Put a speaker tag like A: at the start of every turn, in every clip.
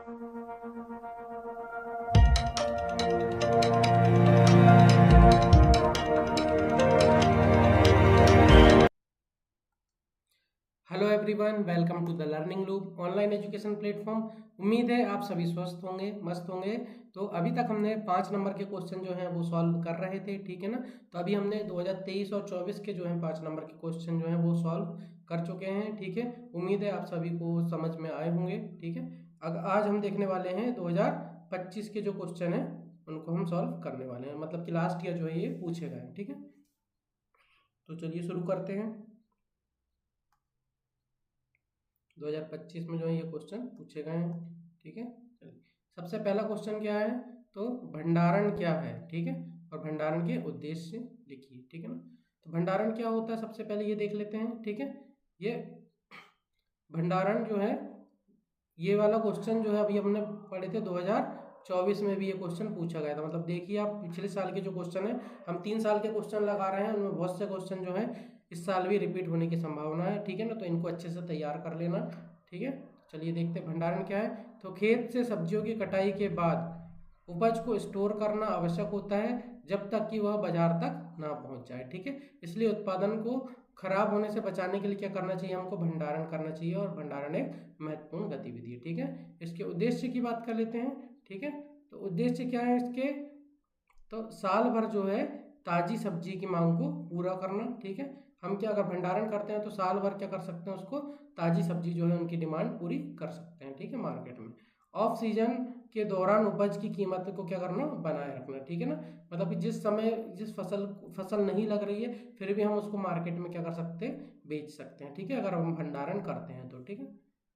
A: Hello everyone, welcome to the learning loop online education platform. उम्मीद है आप सभी स्वस्थ होंगे, मस्त होंगे। तो अभी तक हमने 5 नंबर के क्वेश्चन जो हैं वो सॉल्व कर रहे थे, ठीक है ना। तो अभी हमने 2023 और 24 के जो हैं 5 नंबर के क्वेश्चन जो हैं वो सॉल्व कर चुके हैं, ठीक है। उम्मीद है आप सभी को समझ में आए होंगे, ठीक है। आज हम देखने वाले हैं 2025 के जो क्वेश्चन हैं उनको हम सॉल्व करने वाले हैं, मतलब कि लास्ट ईयर जो है ये पूछे गए हैं, ठीक है। तो चलिए शुरू करते हैं। 2025 में जो है ये क्वेश्चन पूछे गए हैं, ठीक है। चलिए, सबसे पहला क्वेश्चन क्या है, तो भंडारण क्या है, ठीक है। और भंडारण के उद्देश्य लिखिए, ठीक है ना। तो भंडारण क्या होता है सबसे पहले ये देख लेते हैं, ठीक है। ये भंडारण जो है, ये वाला क्वेश्चन जो है अभी हमने पढ़े थे 2024 में भी ये क्वेश्चन पूछा गया था। मतलब देखिए आप, पिछले साल के जो क्वेश्चन है, हम 3 साल के क्वेश्चन लगा रहे हैं, उनमें बहुत से क्वेश्चन जो है इस साल भी रिपीट होने की संभावना है, ठीक है ना। तो इनको अच्छे से तैयार कर लेना, ठीक है। चलिए देखते हैं भंडारण क्या है। तो खेत से सब्जियों की कटाई के बाद उपज को स्टोर करना आवश्यक होता है जब तक कि वह बाजार तक ना पहुंच जाए, ठीक है। इसलिए उत्पादन को खराब होने से बचाने के लिए क्या करना चाहिए, हमको भंडारण करना चाहिए। और भंडारण एक महत्वपूर्ण गतिविधि है, ठीक है। इसके उद्देश्य की बात कर लेते हैं, ठीक है। तो उद्देश्य क्या है इसके, तो साल भर जो है ताजी सब्जी की मांग को पूरा करना, ठीक है। हम क्या, अगर भंडारण करते हैं तो साल भर क्या कर सकते हैं, उसको ताजी सब्जी जो है उनकी डिमांड पूरी कर सकते हैं, ठीक है, मार्केट में। ऑफ सीजन के दौरान उपज की कीमत को क्या करना, बनाए रखना, ठीक है ना। मतलब कि जिस समय जिस फसल नहीं लग रही है, फिर भी हम उसको मार्केट में क्या कर सकते हैं, बेच सकते हैं, ठीक है, अगर हम भंडारण करते हैं तो, ठीक है।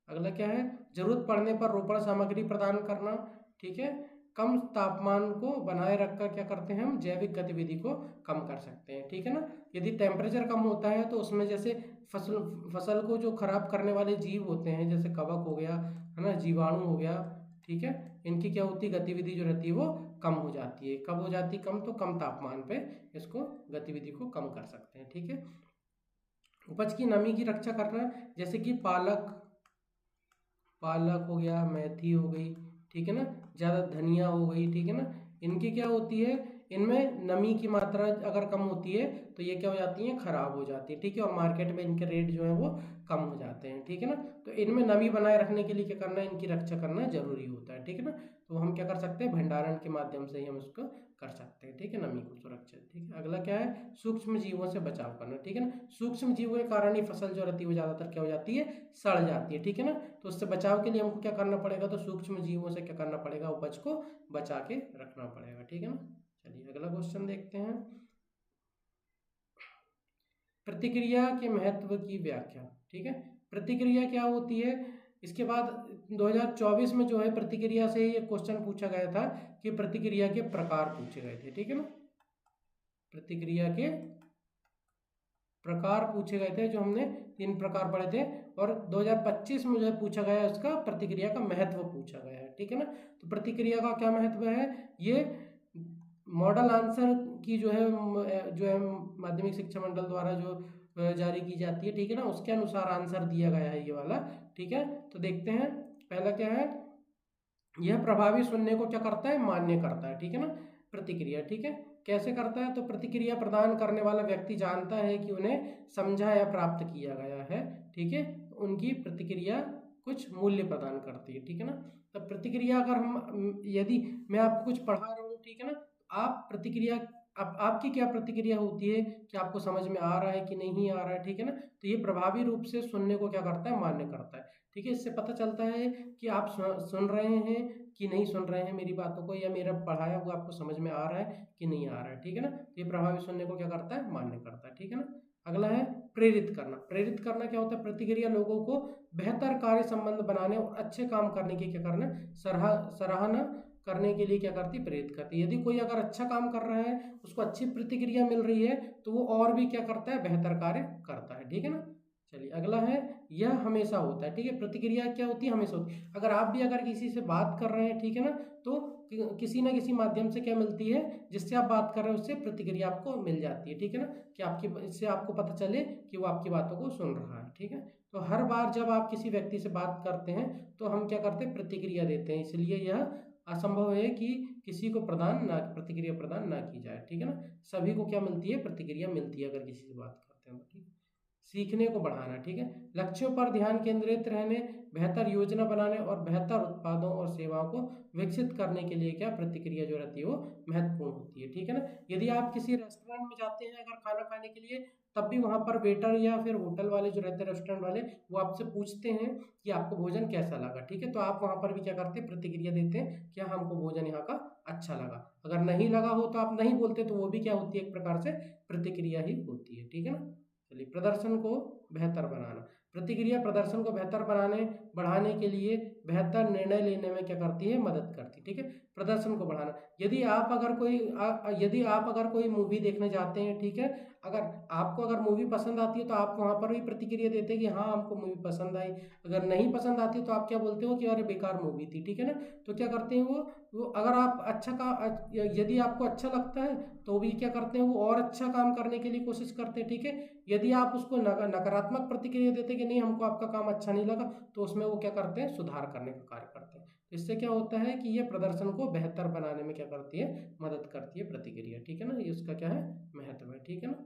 A: अगला क्या है, जरूरत पड़ने पर रोपण सामग्री प्रदान करना, ठीक है। कम तापमान को बनाए रखकर क्या करते हैं, हम जैविक गतिविधि को कम कर सकते हैं, ठीक है ना। यदि टेम्परेचर कम होता है तो उसमें जैसे फसल फसल को जो खराब करने वाले जीव होते हैं, जैसे कवक हो गया, है ना, जीवाणु हो गया, ठीक है, इनकी क्या होती है, गतिविधि जो रहती है वो कम हो जाती है। कब हो जाती है कम, तो कम तापमान पे इसको गतिविधि को कम कर सकते हैं, ठीक है। उपज की नमी की रक्षा करना, जैसे कि पालक पालक हो गया, मेथी हो गई, ठीक है ना, ज़्यादा धनिया हो गई, ठीक है ना। इनकी क्या होती है, इनमें नमी की मात्रा अगर कम होती है तो ये क्या हो जाती हैं, खराब हो जाती है, ठीक है। और मार्केट में इनके रेट जो है वो कम हो जाते हैं, ठीक है ना। तो इनमें नमी बनाए रखने के लिए क्या करना है, इनकी रक्षा करना जरूरी होता है, ठीक है ना। तो हम क्या कर सकते हैं, भंडारण के माध्यम से ही हम उसको कर सकते हैं, ठीक है, नमी को सुरक्षित, ठीक है। अगला क्या है, सूक्ष्म जीवों से बचाव करना, ठीक है ना। सूक्ष्म जीवों के कारण ही फसल जो रहती है वो ज़्यादातर क्या हो जाती है, सड़ जाती है, ठीक है ना। तो उससे बचाव के लिए हमको क्या करना पड़ेगा, तो सूक्ष्म जीवों से क्या करना पड़ेगा, उपज को बचा के रखना पड़ेगा, ठीक है ना। चलिए अगला क्वेश्चन देखते हैं, प्रतिक्रिया के महत्व की व्याख्या, ठीक है। प्रतिक्रिया क्या होती है, इसके बाद 2024 में जो है प्रतिक्रिया से ये क्वेश्चन पूछा गया था कि प्रतिक्रिया के प्रकार पूछे गए थे, ठीक है ना। प्रतिक्रिया के प्रकार पूछे गए थे, जो हमने 3 प्रकार पढ़े थे। और 2025 में जो है पूछा गया है, उसका प्रतिक्रिया का महत्व पूछा गया है, ठीक है ना। तो प्रतिक्रिया का क्या महत्व है, ये मॉडल आंसर की जो है माध्यमिक शिक्षा मंडल द्वारा जो जारी की जाती है, ठीक है ना, उसके अनुसार आंसर दिया गया है ये वाला, ठीक है। तो देखते हैं, पहला क्या है, यह प्रभावी सुनने को क्या करता है, मान्य करता है, ठीक है ना। प्रतिक्रिया, ठीक है, कैसे करता है, तो प्रतिक्रिया प्रदान करने वाला व्यक्ति जानता है कि उन्हें समझा या प्राप्त किया गया है, ठीक है। उनकी प्रतिक्रिया कुछ मूल्य प्रदान करती है, ठीक है ना। तो प्रतिक्रिया अगर हम, यदि मैं आपको कुछ पढ़ा रहा हूँ, ठीक है ना, आप प्रतिक्रिया, आपकी क्या प्रतिक्रिया होती है कि आपको समझ में आ रहा है कि नहीं आ रहा है, ठीक है ना। तो ये प्रभावी रूप से सुनने को क्या करता है, मान्य करता है, ठीक है। इससे पता चलता है कि आप सुन रहे हैं कि नहीं सुन रहे हैं मेरी बातों को, या मेरा पढ़ाया हुआ आपको समझ में आ रहा है कि नहीं आ रहा है, ठीक है ना। तो ये प्रभावी सुनने को क्या करता है, मान्य करता है, ठीक है ना। अगला है प्रेरित करना। प्रेरित करना क्या होता है, प्रतिक्रिया लोगों को बेहतर कार्य संबंध बनाने और अच्छे काम करने की क्या करना, सराहना करने के लिए क्या करती, प्रेरित करती है। यदि कोई अगर अच्छा काम कर रहा है, उसको अच्छी प्रतिक्रिया मिल रही है, तो वो और भी क्या करता है, बेहतर कार्य करता है, ठीक है ना। चलिए अगला है, यह हमेशा होता है, ठीक है। प्रतिक्रिया क्या होती है? हमेशा होती है। अगर आप भी अगर किसी से बात कर रहे हैं, ठीक है ना, तो किसी ना किसी माध्यम से क्या मिलती है, जिससे आप बात कर रहे हैं उससे प्रतिक्रिया आपको मिल जाती है, ठीक है ना, कि आपकी इससे आपको पता चले कि वो आपकी बातों को सुन रहा है, ठीक है। तो हर बार जब आप किसी व्यक्ति से बात करते हैं तो हम क्या करते हैं, प्रतिक्रिया देते हैं, इसलिए यह असंभव है कि किसी को प्रतिक्रिया प्रदान ना की जाए, ठीक है ना। सभी को क्या मिलती है, प्रतिक्रिया मिलती है अगर किसी से बात करते हैं तो, ठीक है। सीखने को बढ़ाना, ठीक है। लक्ष्यों पर ध्यान केंद्रित रहने, बेहतर योजना बनाने और बेहतर उत्पादों और सेवाओं को विकसित करने के लिए क्या प्रतिक्रिया जो रहती है वो महत्वपूर्ण होती है, ठीक है ना। यदि आप किसी रेस्टोरेंट में जाते हैं अगर खाना खाने के लिए, तब भी वहां पर वेटर या फिर होटल वाले जो रहते हैं, रेस्टोरेंट वाले, वो आपसे पूछते हैं कि आपको भोजन कैसा लगा, ठीक है। तो आप वहां पर भी क्या करते हैं, प्रतिक्रिया देते हैं कि हमको भोजन यहाँ का अच्छा लगा। अगर नहीं लगा हो तो आप नहीं बोलते, तो वो भी क्या होती है, एक प्रकार से प्रतिक्रिया ही होती है, ठीक है ना। चलिए, प्रदर्शन को बेहतर बनाना। प्रतिक्रिया प्रदर्शन को बेहतर बढ़ाने के लिए बेहतर निर्णय लेने में क्या करती है, मदद करती है, ठीक है। प्रदर्शन को बढ़ाना, यदि आप अगर कोई मूवी देखने जाते हैं, ठीक है, अगर मूवी पसंद आती है तो आप वहां पर भी प्रतिक्रिया देते हैं कि हाँ हमको मूवी पसंद आई। अगर नहीं पसंद आती तो आप क्या बोलते हो कि अरे बेकार मूवी थी, ठीक है ना। तो क्या करते हैं वो अगर आप यदि आपको अच्छा लगता है तो भी क्या करते हैं, वो और अच्छा काम करने के लिए कोशिश करते हैं, ठीक है। यदि आप उसको नकारात्मक प्रतिक्रिया देते कि नहीं हमको आपका काम अच्छा नहीं लगा, तो उसमें वो क्या करते हैं, सुधार करने का कार्य करते हैं। तो इससे क्या होता है कि ये प्रदर्शन को बेहतर बनाने में क्या करती है, मदद करती है प्रतिक्रिया, ठीक है ना। ये उसका क्या है, महत्व है, ठीक है ना।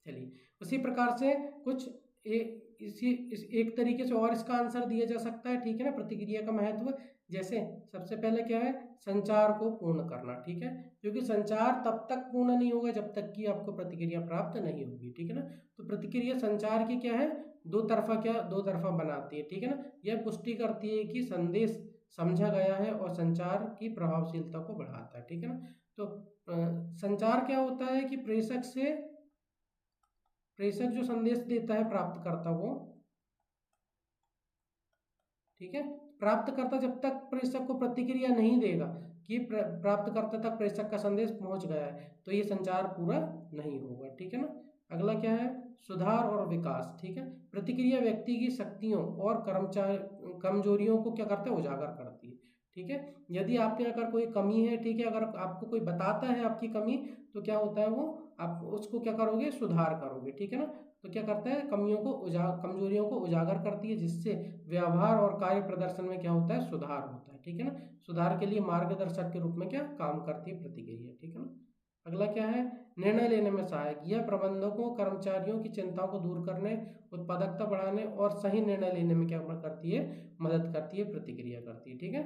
A: चलिए, उसी प्रकार से कुछ एक तरीके से और इसका आंसर दिया जा सकता है, ठीक है ना, प्रतिक्रिया का महत्व। जैसे सबसे पहले क्या है, संचार को पूर्ण करना, ठीक है, क्योंकि संचार तब तक पूर्ण नहीं होगा जब तक कि आपको प्रतिक्रिया प्राप्त नहीं होगी, ठीक है ना। तो प्रतिक्रिया संचार की क्या है, दो तरफा बनाती है, ठीक है ना। यह पुष्टि करती है कि संदेश समझा गया है और संचार की प्रभावशीलता को बढ़ाता है, ठीक है ना। तो संचार क्या होता है कि प्रेषक जो संदेश देता है प्राप्तकर्ता को, ठीक है, प्राप्तकर्ता जब तक प्रेषक को प्रतिक्रिया नहीं देगा कि प्राप्तकर्ता तक प्रेषक का संदेश पहुंच गया है, तो ये संचार पूरा नहीं होगा, ठीक है ना। अगला क्या है, सुधार और विकास, ठीक है। प्रतिक्रिया व्यक्ति की शक्तियों और कमजोरियों को क्या करता है, उजागर करती है, ठीक है। यदि आपके अगर कोई कमी है, ठीक है, अगर आपको कोई बताता है आपकी कमी, तो क्या होता है, वो आप उसको क्या करोगे, सुधार करोगे, ठीक है ना। तो क्या करता है, कमजोरियों को उजागर करती है, जिससे व्यवहार और कार्य प्रदर्शन में क्या होता है, सुधार होता है, ठीक है ना। सुधार के लिए मार्गदर्शक के रूप में क्या काम करती है प्रतिक्रिया, ठीक है ना। अगला क्या है, निर्णय लेने में सहायक। यह प्रबंधकों कर्मचारियों की चिंताओं को दूर करने, उत्पादकता बढ़ाने और सही निर्णय लेने में क्या करती है, मदद करती है, प्रतिक्रिया करती है, ठीक है।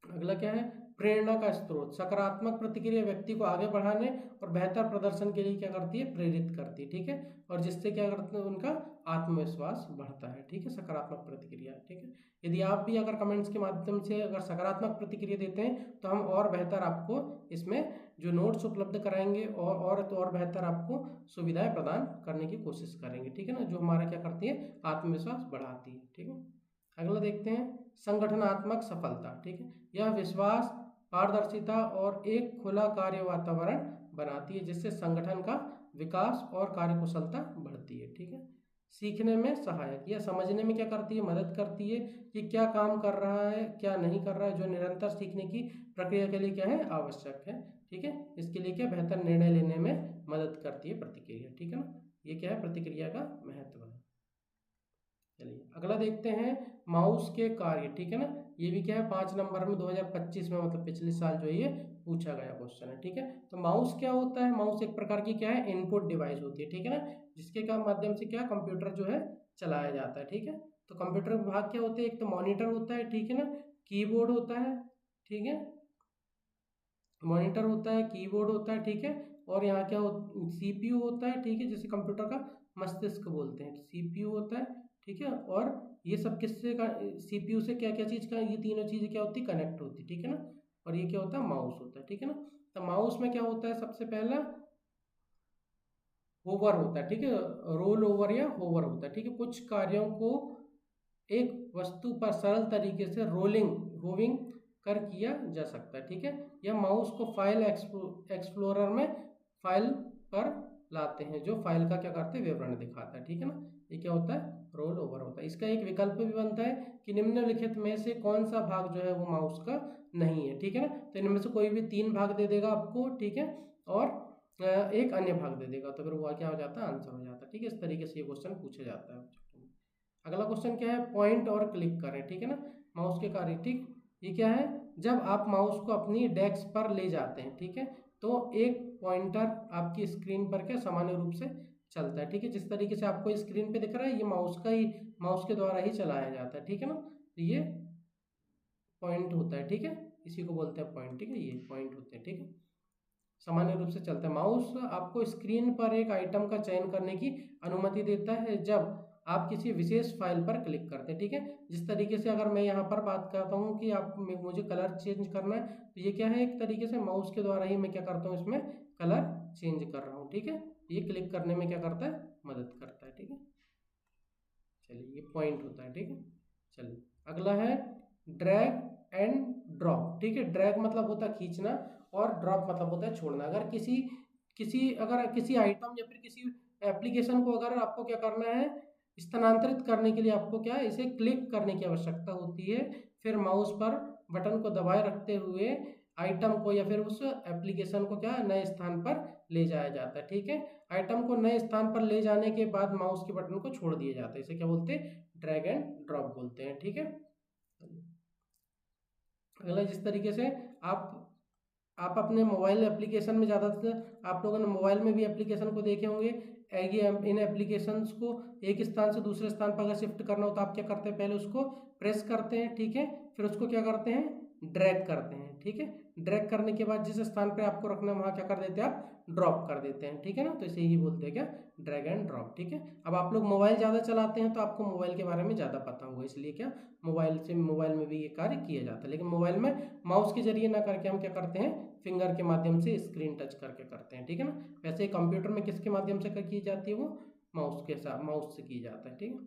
A: अगला क्या है, प्रेरणा का स्रोत। सकारात्मक प्रतिक्रिया व्यक्ति को आगे बढ़ाने और बेहतर प्रदर्शन के लिए क्या करती है, प्रेरित करती है, ठीक है। और जिससे क्या करते हैं, उनका आत्मविश्वास बढ़ता है, ठीक है, सकारात्मक प्रतिक्रिया, ठीक है। यदि आप भी अगर कमेंट्स के माध्यम से अगर सकारात्मक प्रतिक्रिया देते हैं तो हम और बेहतर आपको इसमें जो नोट्स उपलब्ध कराएंगे और बेहतर आपको सुविधाएं प्रदान करने की कोशिश करेंगे, ठीक है ना, जो हमारा क्या करती है, आत्मविश्वास बढ़ाती है, ठीक है। अगला देखते हैं, संगठनात्मक सफलता, ठीक है। यह विश्वास, पारदर्शिता और एक खुला कार्य वातावरण बनाती है, जिससे संगठन का विकास और कार्यकुशलता बढ़ती है, ठीक है। सीखने में सहायक, यह समझने में क्या करती है, मदद करती है कि क्या काम कर रहा है क्या नहीं कर रहा है, जो निरंतर सीखने की प्रक्रिया के लिए क्या है, आवश्यक है, ठीक है। इसके लिए क्या, बेहतर निर्णय लेने में मदद करती है प्रतिक्रिया, ठीक है ना। ये क्या है, प्रतिक्रिया का महत्व है। चलिए अगला देखते हैं, माउस के कार्य, ठीक है ना। ये भी क्या है, 5 नंबर में 2025 में, मतलब पिछले साल जो है ये पूछा गया क्वेश्चन है, ठीक है। तो माउस क्या होता है, माउस एक प्रकार की क्या है, इनपुट डिवाइस होती है, ठीक है ना, जिसके का माध्यम से क्या कंप्यूटर जो है चलाया जाता है, ठीक है। तो कंप्यूटर विभाग क्या होते हैं, एक तो मॉनिटर होता है, ठीक है ना, कीबोर्ड होता है, ठीक है, मॉनिटर होता है, कीबोर्ड होता है, ठीक है। और यहाँ क्या सीपीयू होता है, ठीक है, जैसे कंप्यूटर का मस्तिष्क बोलते हैं, सीपीयू होता है, ठीक है। और ये सब किससे का, सीपीयू से क्या क्या चीज़ का, ये तीनों चीज़ें क्या होती है, कनेक्ट होती है, ठीक है ना। और ये क्या होता है, माउस होता है, ठीक है ना। तो माउस में क्या होता है, सबसे पहला होवर होता है, ठीक है, रोल ओवर या होवर होता है, ठीक है। कुछ कार्यों को एक वस्तु पर सरल तरीके से होविंग कर किया जा सकता है, ठीक है। यह माउस को फाइल एक्सप्लोरर में फाइल पर लाते हैं, जो फाइल का क्या करते हैं, विवरण दिखाता है, ठीक है ना। ये क्या होता है, रोल ओवर होता है। इसका एक विकल्प भी बनता है कि निम्नलिखित में से कौन सा भाग जो है वो माउस का नहीं है, ठीक है ना। तो इनमें से कोई भी 3 भाग दे देगा आपको, ठीक है, और एक अन्य भाग दे देगा, तो फिर वो क्या हो जाता है, आंसर हो जाता है, ठीक है। इस तरीके से ये क्वेश्चन पूछा जाता है। अगला क्वेश्चन क्या है, पॉइंट और क्लिक करें, ठीक है ना, माउस के कार्य, ठीक। ये क्या है, जब आप माउस को अपनी डेस्क पर ले जाते हैं, ठीक है, तो एक पॉइंटर आपकी स्क्रीन पर क्या सामान्य रूप से चलता है, ठीक है। जिस तरीके से आपको स्क्रीन पे दिख रहा है, ये माउस के द्वारा ही चलाया जाता है, ठीक है ना। तो ये पॉइंट होता है, ठीक है, इसी को बोलते हैं पॉइंट, ठीक है, ये पॉइंट होते हैं, ठीक है। सामान्य रूप से चलता है। माउस आपको स्क्रीन पर एक आइटम का चयन करने की अनुमति देता है जब आप किसी विशेष फाइल पर क्लिक करते हैं, ठीक है। जिस तरीके से अगर मैं यहाँ पर बात करता हूँ कि मुझे कलर चेंज करना है, तो ये क्या है, एक तरीके से माउस के द्वारा ही मैं क्या करता हूँ, इसमें कलर चेंज कर रहा हूँ, ठीक है। ये क्लिक करने में क्या करता है, मदद करता है, ठीक है। चलिए, ये पॉइंट होता है, ठीक है। चलिए, अगला है ड्रैग एंड ड्रॉप, ठीक है। ड्रैग मतलब होता है खींचना, और ड्रॉप मतलब होता है छोड़ना। अगर किसी आइटम या फिर किसी एप्लीकेशन को अगर आपको क्या करना है, स्थानांतरित करने के लिए आपको क्या है, इसे क्लिक करने की आवश्यकता होती है। फिर माउस पर बटन को दबाए रखते हुए आइटम को या फिर उस एप्लीकेशन को क्या नए स्थान पर ले जाया जाता है, ठीक है। आइटम को नए स्थान पर ले जाने के बाद माउस के बटन को छोड़ दिया जाता है, इसे क्या बोलते हैं, ड्रैग एंड ड्रॉप बोलते हैं, ठीक है। अगला, जिस तरीके से आप अपने मोबाइल एप्लीकेशन में ज़्यादातर आप लोगों ने मोबाइल में भी एप्लीकेशन को देखे होंगे। इन एप्लीकेशंस को एक स्थान से दूसरे स्थान पर अगर शिफ्ट करना हो तो आप क्या करते हैं, पहले उसको प्रेस करते हैं, ठीक है, फिर उसको क्या करते हैं, ड्रैग करते हैं, ठीक है। ड्रैग करने के बाद जिस स्थान पे आपको रखना है वहाँ क्या कर देते हैं, आप ड्रॉप कर देते हैं, ठीक है ना। तो इसे ही बोलते हैं क्या, ड्रैग एंड ड्रॉप, ठीक है। अब आप लोग मोबाइल ज़्यादा चलाते हैं तो आपको मोबाइल के बारे में ज़्यादा पता होगा, इसलिए क्या मोबाइल में भी ये कार्य किया जाता है। लेकिन मोबाइल में माउस के जरिए ना करके हम क्या करते हैं, फिंगर के माध्यम से स्क्रीन टच करके करते हैं, ठीक है ना। वैसे कंप्यूटर में किसके माध्यम से की जाती है, वो माउस से की जाता है, ठीक है।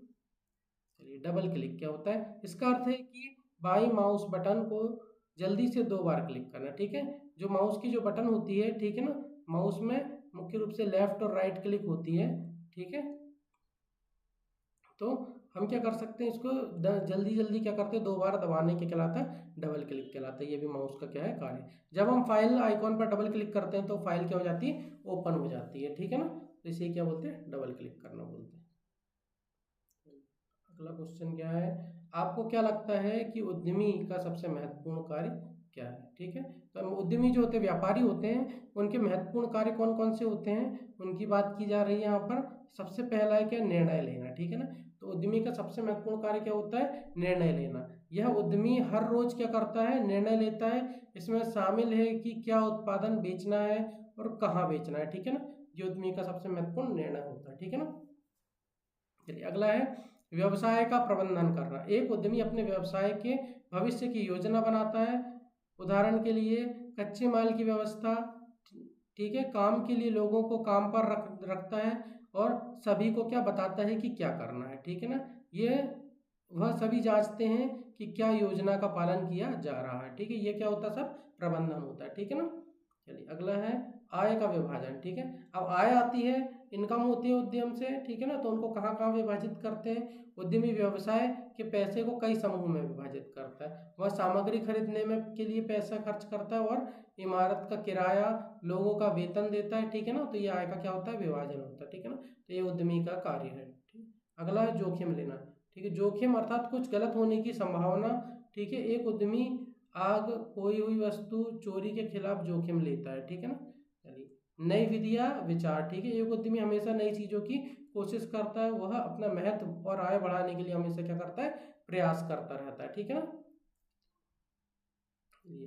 A: चलिए, डबल क्लिक क्या होता है, इसका अर्थ है कि बाई माउस बटन को जल्दी से 2 बार क्लिक करना, ठीक है। जो माउस की जो बटन होती है, ठीक है ना, माउस में मुख्य रूप से लेफ्ट और राइट क्लिक होती है, ठीक है। तो हम क्या कर सकते हैं, इसको जल्दी जल्दी क्या करते हैं, 2 बार दबाने के कहलाता है, डबल क्लिक कहलाता है। ये भी माउस का क्या है, कार्य। जब हम फाइल आइकॉन पर डबल क्लिक करते हैं तो फाइल क्या हो जाती है, ओपन हो जाती है, ठीक है ना। तो इसे क्या बोलते हैं, डबल क्लिक करना बोलते हैं। अगला क्वेश्चन क्या है, आपको क्या लगता है कि उद्यमी का सबसे महत्वपूर्ण कार्य क्या है, ठीक है। तो उद्यमी जो होते हैं, व्यापारी होते हैं, उनके महत्वपूर्ण कार्य कौन कौन से होते हैं, उनकी बात की जा रही है यहाँ पर। सबसे पहला है क्या, निर्णय लेना, ठीक है ना। तो उद्यमी का सबसे महत्वपूर्ण कार्य क्या होता है, निर्णय लेना। यह उद्यमी हर रोज क्या करता है, निर्णय लेता है। इसमें शामिल है कि क्या उत्पादन बेचना है और कहाँ बेचना है, ठीक है ना। ये उद्यमी का सबसे महत्वपूर्ण निर्णय होता है, ठीक है ना। चलिए, अगला है व्यवसाय का प्रबंधन करना। एक उद्यमी अपने व्यवसाय के भविष्य की योजना बनाता है। उदाहरण के लिए कच्चे माल की व्यवस्था, ठीक है, काम के लिए लोगों को काम पर रखता है और सभी को क्या बताता है कि क्या करना है, ठीक है ना। ये वह सभी जांचते हैं कि क्या योजना का पालन किया जा रहा है, ठीक है। ये क्या होता है, सब प्रबंधन होता है, ठीक है ना। चलिए, अगला है आय का विभाजन, ठीक है। अब आय आती है, इनकम होती है उद्यम से, ठीक है ना। तो उनको कहाँ कहाँ विभाजित करते हैं, उद्यमी व्यवसाय के पैसे को कई समूह में विभाजित करता है। वह सामग्री खरीदने में के लिए पैसा खर्च करता है और इमारत का किराया, लोगों का वेतन देता है, ठीक है ना। तो ये आय का क्या होता है, विभाजन होता है, ठीक है ना। तो ये उद्यमी का कार्य है, ठीक। अगला है जोखिम लेना, ठीक है। जोखिम अर्थात कुछ गलत होने की संभावना, ठीक है। एक उद्यमी आग, खोई हुई वस्तु, चोरी के खिलाफ जोखिम लेता है, ठीक है ना। चलिए, नई विधियां विचार, ठीक है। एक उद्यमी हमेशा नई चीजों की कोशिश करता है, वह अपना महत्व और आय बढ़ाने के लिए हमेशा क्या करता है, प्रयास करता रहता है, ठीक है ना।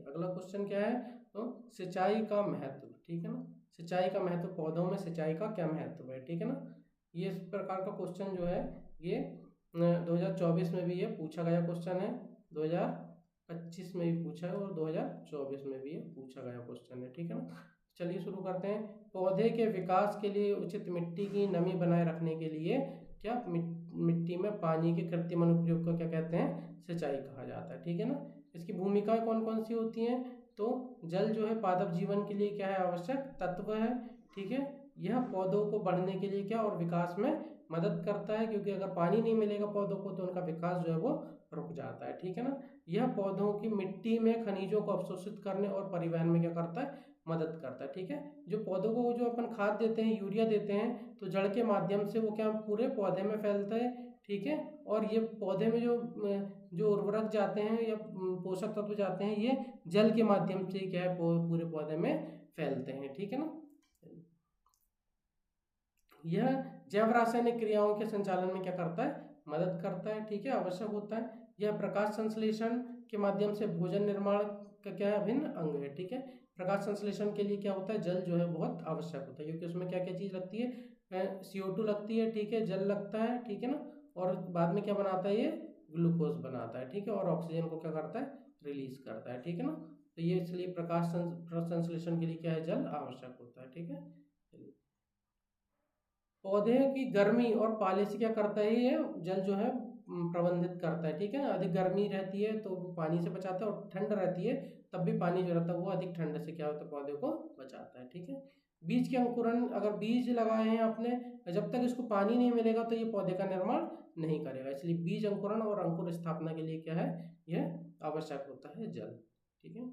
A: अगला क्वेश्चन क्या है, तो सिंचाई का महत्व, ठीक है ना। सिंचाई का महत्व, पौधों में सिंचाई का क्या महत्व है, ठीक है ना। ये इस प्रकार का क्वेश्चन जो है, ये 2024 में भी ये पूछा गया क्वेश्चन है, 2025 में भी पूछा है और 2024 में भी ये पूछा गया क्वेश्चन है, ठीक है ना। चलिए शुरू करते हैं। पौधे के विकास के लिए उचित मिट्टी की नमी बनाए रखने के लिए क्या मिट्टी में पानी के कृत्रिम अनुप्रयोग को क्या कहते हैं, सिंचाई कहा जाता है, ठीक है ना। इसकी भूमिकाएं कौन कौन सी होती हैं, तो जल जो है पादप जीवन के लिए क्या है, आवश्यक तत्व है, ठीक है। यह पौधों को बढ़ने के लिए क्या और विकास में मदद करता है, क्योंकि अगर पानी नहीं मिलेगा पौधों को तो उनका विकास जो है वो रुक जाता है, ठीक है ना। यह पौधों की मिट्टी में खनिजों को अवशोषित करने और परिवहन में क्या करता है, मदद करता है, ठीक है। जो पौधों को जो अपन खाद देते हैं, यूरिया देते हैं, तो जड़ के माध्यम से वो क्या पूरे पौधे में फैलता है, ठीक है। और ये पौधे में जो उर्वरक जाते हैं या पोषक तत्व जाते हैं, ये जल के माध्यम से क्या है पूरे पौधे में फैलते हैं, ठीक है ना। यह जैव रासायनिक क्रियाओं के संचालन में क्या करता है, मदद करता है, ठीक है, आवश्यक होता है। यह प्रकाश संश्लेषण के माध्यम से भोजन निर्माण का क्या है, अभिन्न अंग है, ठीक है। प्रकाश संश्लेषण के लिए क्या होता है, जल जो है बहुत आवश्यक होता है, क्योंकि उसमें क्या क्या चीज लगती है, CO2 लगती है, ठीक है, जल लगता है, ठीक है ना। और बाद में क्या बनाता है, ये ग्लूकोज बनाता है, ठीक है, और ऑक्सीजन को क्या करता है, रिलीज करता है, ठीक है ना। तो ये इसलिए प्रकाश संश्लेषण के लिए क्या है, जल आवश्यक होता है, ठीक है। पौधे की गर्मी और पॉलिश क्या करता है, ये जल जो है प्रबंधित करता है, ठीक है। अधिक गर्मी रहती है तो पानी से बचाता है, और ठंड रहती है तब भी पानी जो रहता है वो अधिक ठंड से क्या होता है, पौधे को बचाता है, ठीक है। बीज के अंकुरण, अगर बीज लगाए हैं आपने, जब तक इसको पानी नहीं मिलेगा तो ये पौधे का निर्माण नहीं करेगा, इसलिए बीज अंकुरण और अंकुर स्थापना के लिए क्या है, यह आवश्यक होता है जल, ठीक है।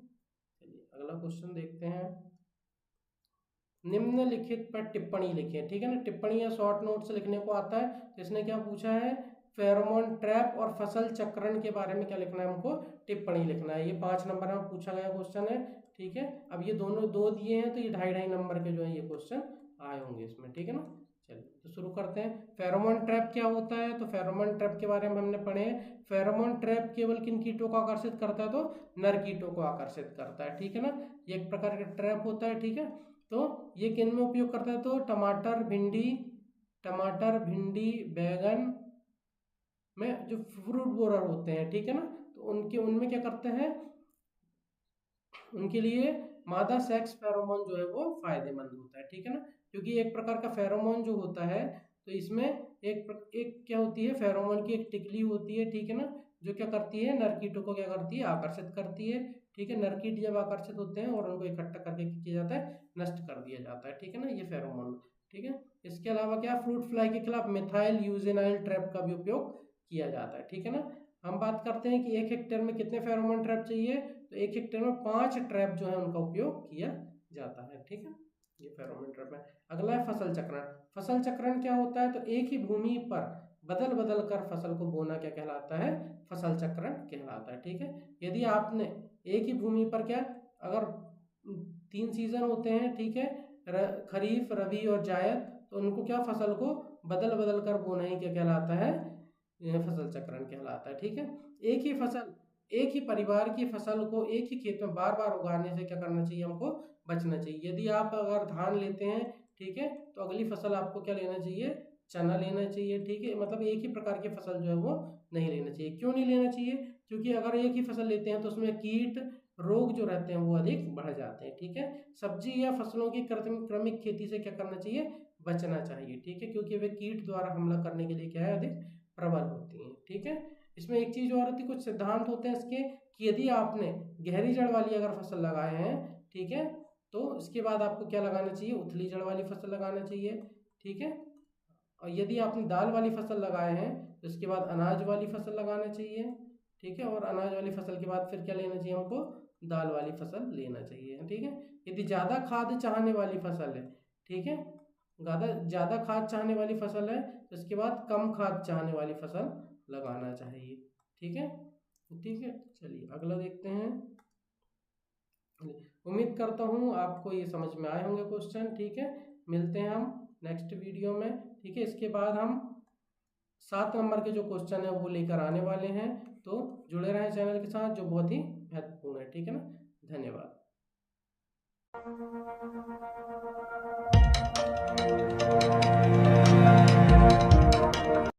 A: चलिए अगला क्वेश्चन देखते हैं। निम्नलिखित पर टिप्पणी लिखिए, ठीक है ना। टिप्पणी या शॉर्ट नोट्स लिखने को आता है, तो इसने क्या पूछा है, फेरोमोन ट्रैप और फसल चक्रण के बारे में क्या लिखना है, हमको टिप्पणी लिखना है। ये 5 नंबर में पूछा गया क्वेश्चन है, ठीक है। अब ये दोनों दो दिए हैं तो ये 2.5 नंबर के जो है ये क्वेश्चन आए होंगे इसमें, ठीक है ना। चलिए तो शुरू करते हैं। फेरोमोन ट्रैप क्या होता है, तो फेरोमोन ट्रैप के बारे में हमने पढ़े हैं। फेरोमोन ट्रैप केवल किन कीटों को आकर्षित करता है, तो नर कीटों को आकर्षित करता है, ठीक है ना। ये एक प्रकार का ट्रैप होता है, ठीक है। तो ये किन में उपयोग करता है, तो टमाटर, भिंडी, बैगन में जो फ्रूट बोरर होते हैं, ठीक है ना, तो उनमें क्या करते हैं, उनके लिए मादा सेक्स फेरोमोन जो है वो फायदेमंद होता है, ठीक है ना। क्योंकि एक प्रकार का फेरोमोन जो होता है, तो इसमें एक क्या होती है, फेरोमोन की एक टिकली होती है, ठीक है ना, जो क्या करती है, नर कीटों को क्या करती है, आकर्षित करती है, ठीक है। नर कीट जब आकर्षित होते हैं और उनको इकट्ठा करके किया जाता है, नष्ट कर दिया जाता है, ठीक है ना, ये फेरोमोन, ठीक है। इसके अलावा क्या, फ्रूट फ्लाई के खिलाफ मिथाइल यूजेनाइल ट्रैप का भी उपयोग किया जाता है, ठीक है ना। हम बात करते हैं कि 1 हेक्टेयर में कितने फेरोमोन ट्रैप चाहिए, तो 1 हेक्टेयर में 5 ट्रैप जो है उनका उपयोग किया जाता है, ठीक है। ये फेरोमोन ट्रैप है। अगला है फसल चक्रण। फसल चक्रण क्या होता है, तो एक ही भूमि पर बदल बदल कर फसल को बोना क्या कहलाता है, फसल चक्रण कहलाता है, ठीक है। यदि आपने एक ही भूमि पर क्या, अगर 3 सीजन होते हैं, ठीक है, खरीफ, रबी और जायद, तो उनको क्या, फसल को बदल बदल कर बोना ही क्या कहलाता है, यह फसल चक्रण कहलाता है, ठीक है। एक ही फसल, एक ही परिवार की फसल को एक ही खेत में बार बार उगाने से क्या करना चाहिए, हमको बचना चाहिए। यदि आप अगर धान लेते हैं, ठीक है, तो अगली फसल आपको क्या लेना चाहिए, चना लेना चाहिए, ठीक है। मतलब एक ही प्रकार की फसल जो है वो नहीं लेना चाहिए। क्यों नहीं लेना चाहिए, क्योंकि अगर एक ही फसल लेते हैं तो उसमें कीट रोग जो रहते हैं वो अधिक बढ़ जाते हैं, ठीक है। सब्जी या फसलों की क्रमिक खेती से क्या करना चाहिए, बचना चाहिए, ठीक है, क्योंकि वे कीट द्वारा हमला करने के लिए क्या है, अधिक प्रबल होती हैं, ठीक है। इसमें एक चीज और होती है, कुछ सिद्धांत होते हैं इसके, कि यदि आपने गहरी जड़ वाली अगर फसल लगाए हैं, ठीक है, तो इसके बाद आपको क्या लगाना चाहिए, उथली जड़ वाली फसल लगाना चाहिए, ठीक है। और यदि आपने दाल वाली फसल लगाए हैं तो इसके बाद अनाज वाली फसल लगाना चाहिए, ठीक है। और अनाज वाली फसल के बाद फिर क्या लेना चाहिए, हमको दाल वाली फसल लेना चाहिए, ठीक है। यदि ज़्यादा खाद चाहने वाली फसल है, ठीक है, ज़्यादा खाद चाहने वाली फसल है, तो इसके बाद कम खाद चाहने वाली फसल लगाना चाहिए, ठीक है, ठीक है। चलिए अगला देखते हैं। उम्मीद करता हूँ आपको ये समझ में आए होंगे क्वेश्चन, ठीक है। मिलते हैं हम नेक्स्ट वीडियो में, ठीक है। इसके बाद हम 7 नंबर के जो क्वेश्चन है वो लेकर आने वाले हैं, तो जुड़े रहें चैनल के साथ, जो बहुत ही महत्वपूर्ण है, ठीक है ना। धन्यवाद।